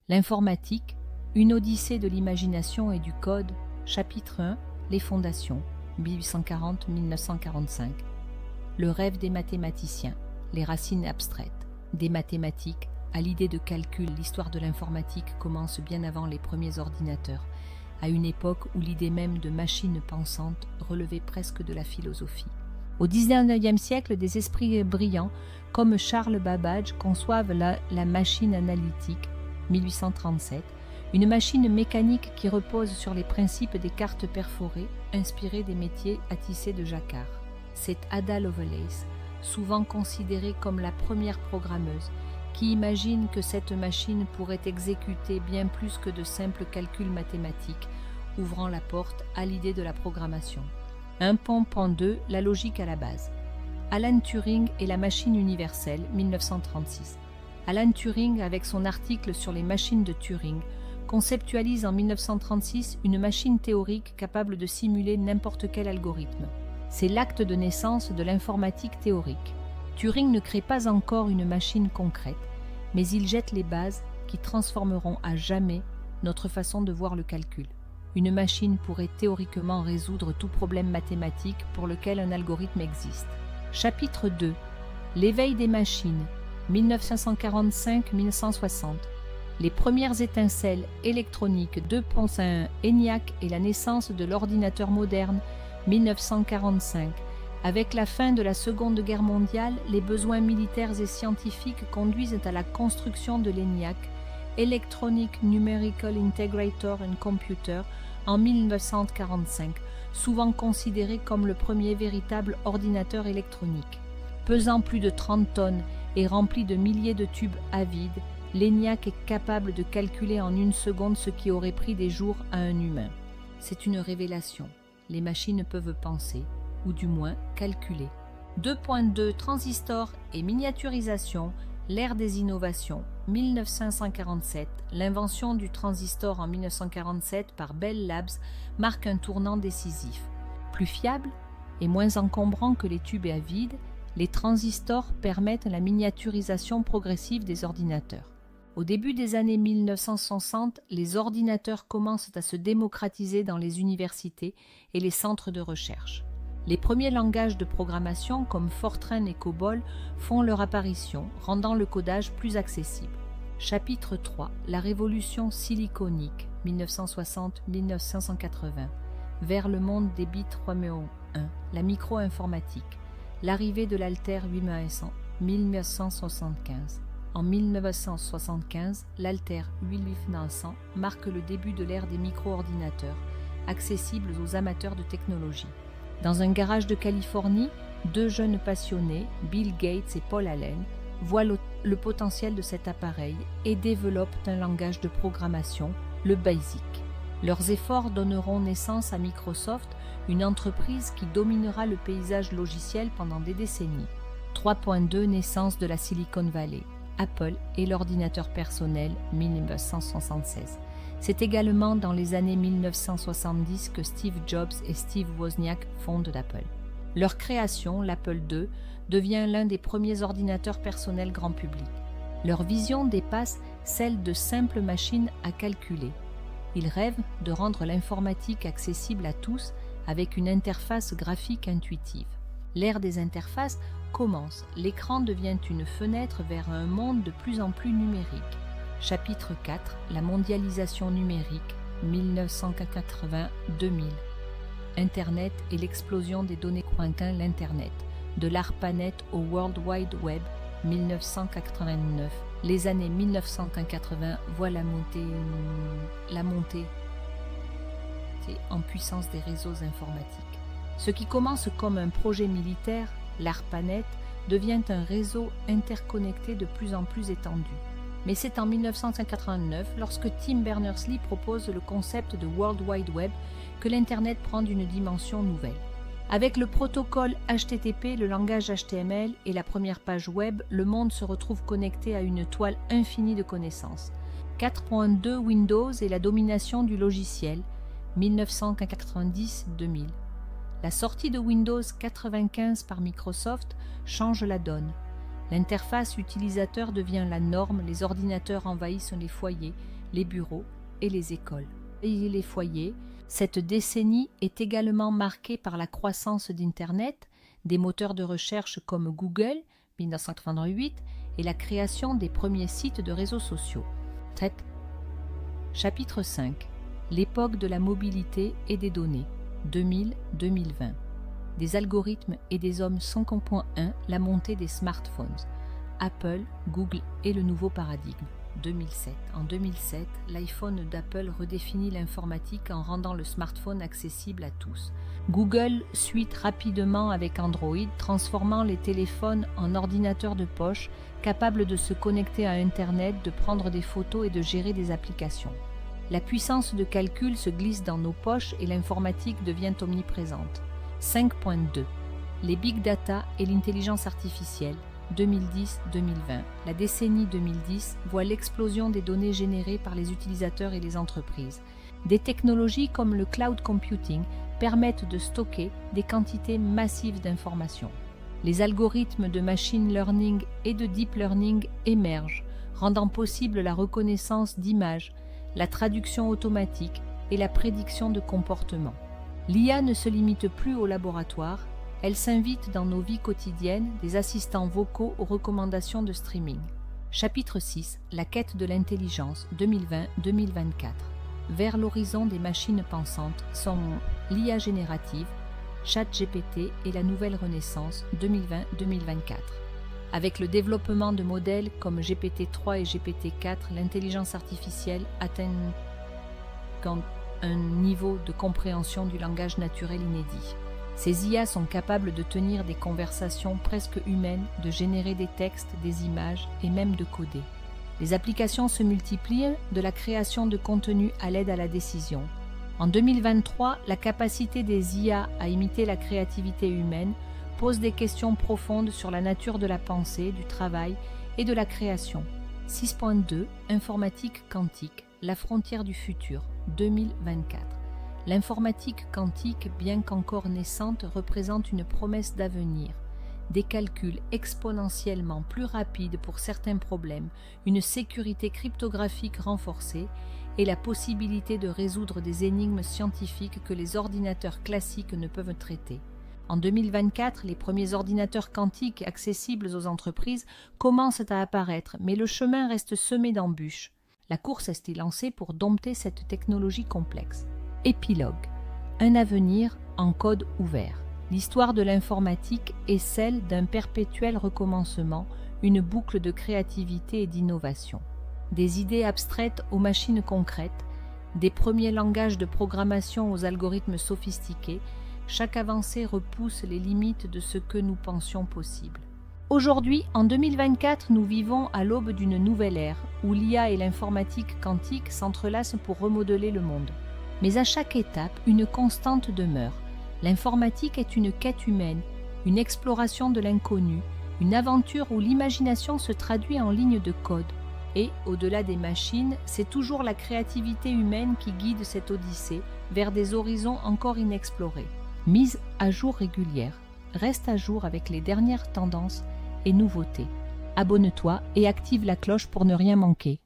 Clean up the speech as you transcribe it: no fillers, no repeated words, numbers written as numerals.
L'informatique, une odyssée de l'imagination et du code, chapitre 1, les fondations, 1840-1945. Le rêve des mathématiciens, les racines abstraites, des mathématiques, à l'idée de calcul, l'histoire de l'informatique commence bien avant les premiers ordinateurs, à une époque où l'idée même de machine pensante relevait presque de la philosophie. Au XIXe siècle, des esprits brillants comme Charles Babbage conçoivent la machine analytique, 1837, une machine mécanique qui repose sur les principes des cartes perforées, inspirées des métiers à tisser de jacquard. C'est Ada Lovelace, souvent considérée comme la première programmeuse, qui imagine que cette machine pourrait exécuter bien plus que de simples calculs mathématiques, ouvrant la porte à l'idée de la programmation. 1.2 La logique à la base. Alan Turing et la machine universelle, 1936. Alan Turing, avec son article sur les machines de Turing, conceptualise en 1936 une machine théorique capable de simuler n'importe quel algorithme. C'est l'acte de naissance de l'informatique théorique. Turing ne crée pas encore une machine concrète, mais il jette les bases qui transformeront à jamais notre façon de voir le calcul. Une machine pourrait théoriquement résoudre tout problème mathématique pour lequel un algorithme existe. Chapitre 2. L'éveil des machines, 1945-1960. Les premières étincelles électroniques 2.1 ENIAC et la naissance de l'ordinateur moderne, 1945. Avec la fin de la Seconde Guerre mondiale, les besoins militaires et scientifiques conduisent à la construction de l'ENIAC, Electronic Numerical Integrator and Computer, en 1945, souvent considéré comme le premier véritable ordinateur électronique. Pesant plus de 30 tonnes et rempli de milliers de tubes à vide, l'ENIAC est capable de calculer en une seconde ce qui aurait pris des jours à un humain. C'est une révélation. Les machines peuvent penser, ou du moins calculer. 2.2 Transistors et miniaturisation, l'ère des innovations, 1947. L'invention du transistor en 1947 par Bell Labs marque un tournant décisif. Plus fiable et moins encombrant que les tubes à vide, les transistors permettent la miniaturisation progressive des ordinateurs. Au début des années 1960, les ordinateurs commencent à se démocratiser dans les universités et les centres de recherche. Les premiers langages de programmation comme Fortran et COBOL font leur apparition, rendant le codage plus accessible. Chapitre 3. La révolution siliconique, 1960-1980. Vers le monde des bits 3.1. La micro-informatique. L'arrivée de l'Altair 8500, 1975. En 1975, l'Altair 8900 marque le début de l'ère des micro-ordinateurs, accessibles aux amateurs de technologie. Dans un garage de Californie, deux jeunes passionnés, Bill Gates et Paul Allen, voient le potentiel de cet appareil et développent un langage de programmation, le BASIC. Leurs efforts donneront naissance à Microsoft, une entreprise qui dominera le paysage logiciel pendant des décennies. 3.2 Naissance de la Silicon Valley. Apple et l'ordinateur personnel, 1976. C'est également dans les années 1970 que Steve Jobs et Steve Wozniak fondent Apple. Leur création, l'Apple II, devient l'un des premiers ordinateurs personnels grand public. Leur vision dépasse celle de simples machines à calculer. Ils rêvent de rendre l'informatique accessible à tous avec une interface graphique intuitive. L'ère des interfaces commence. L'écran devient une fenêtre vers un monde de plus en plus numérique. Chapitre 4. La mondialisation numérique, 1980-2000. Internet et l'explosion des données pointant l'Internet. De l'ARPANET au World Wide Web, 1989. Les années 1980 voient la montée en puissance des réseaux informatiques. Ce qui commence comme un projet militaire, l'ARPANET, devient un réseau interconnecté de plus en plus étendu. Mais c'est en 1989, lorsque Tim Berners-Lee propose le concept de World Wide Web, que l'Internet prend une dimension nouvelle. Avec le protocole HTTP, le langage HTML et la première page web, le monde se retrouve connecté à une toile infinie de connaissances. 4.2 Windows et la domination du logiciel, 1990-2000. La sortie de Windows 95 par Microsoft change la donne. L'interface utilisateur devient la norme, les ordinateurs envahissent les foyers, les bureaux et les écoles. Et les foyers, cette décennie est également marquée par la croissance d'Internet, des moteurs de recherche comme Google, 1988, et la création des premiers sites de réseaux sociaux. Chapitre 5. L'époque de la mobilité et des données, 2000-2020. Des algorithmes et des hommes 5.1, la montée des smartphones. Apple, Google et le nouveau paradigme. 2007. En 2007, l'iPhone d'Apple redéfinit l'informatique en rendant le smartphone accessible à tous. Google suit rapidement avec Android, transformant les téléphones en ordinateurs de poche, capables de se connecter à Internet, de prendre des photos et de gérer des applications. La puissance de calcul se glisse dans nos poches et l'informatique devient omniprésente. 5.2. Les big data et l'intelligence artificielle. 2010-2020. La décennie 2010 voit l'explosion des données générées par les utilisateurs et les entreprises. Des technologies comme le cloud computing permettent de stocker des quantités massives d'informations. Les algorithmes de machine learning et de deep learning émergent, rendant possible la reconnaissance d'images, la traduction automatique et la prédiction de comportement. L'IA ne se limite plus au laboratoire. Elle s'invite dans nos vies quotidiennes, des assistants vocaux aux recommandations de streaming. Chapitre 6. La quête de l'intelligence, 2020-2024. Vers l'horizon des machines pensantes sont l'IA générative, ChatGPT et la nouvelle renaissance, 2020-2024. Avec le développement de modèles comme GPT-3 et GPT-4, l'intelligence artificielle atteint un niveau de compréhension du langage naturel inédit. Ces IA sont capables de tenir des conversations presque humaines, de générer des textes, des images et même de coder. Les applications se multiplient, de la création de contenu à l'aide à la décision. En 2023, la capacité des IA à imiter la créativité humaine pose des questions profondes sur la nature de la pensée, du travail et de la création. 6.2. Informatique quantique, la frontière du futur, 2024. L'informatique quantique, bien qu'encore naissante, représente une promesse d'avenir. Des calculs exponentiellement plus rapides pour certains problèmes, une sécurité cryptographique renforcée et la possibilité de résoudre des énigmes scientifiques que les ordinateurs classiques ne peuvent traiter. En 2024, les premiers ordinateurs quantiques accessibles aux entreprises commencent à apparaître, mais le chemin reste semé d'embûches. La course est lancée pour dompter cette technologie complexe. Épilogue. Un avenir en code ouvert. L'histoire de l'informatique est celle d'un perpétuel recommencement, une boucle de créativité et d'innovation. Des idées abstraites aux machines concrètes, des premiers langages de programmation aux algorithmes sophistiqués, chaque avancée repousse les limites de ce que nous pensions possible. Aujourd'hui, en 2024, nous vivons à l'aube d'une nouvelle ère où l'IA et l'informatique quantique s'entrelacent pour remodeler le monde. Mais à chaque étape, une constante demeure. L'informatique est une quête humaine, une exploration de l'inconnu, une aventure où l'imagination se traduit en lignes de code. Et, au-delà des machines, c'est toujours la créativité humaine qui guide cette odyssée vers des horizons encore inexplorés. Mise à jour régulière. Reste à jour avec les dernières tendances et nouveautés. Abonne-toi et active la cloche pour ne rien manquer.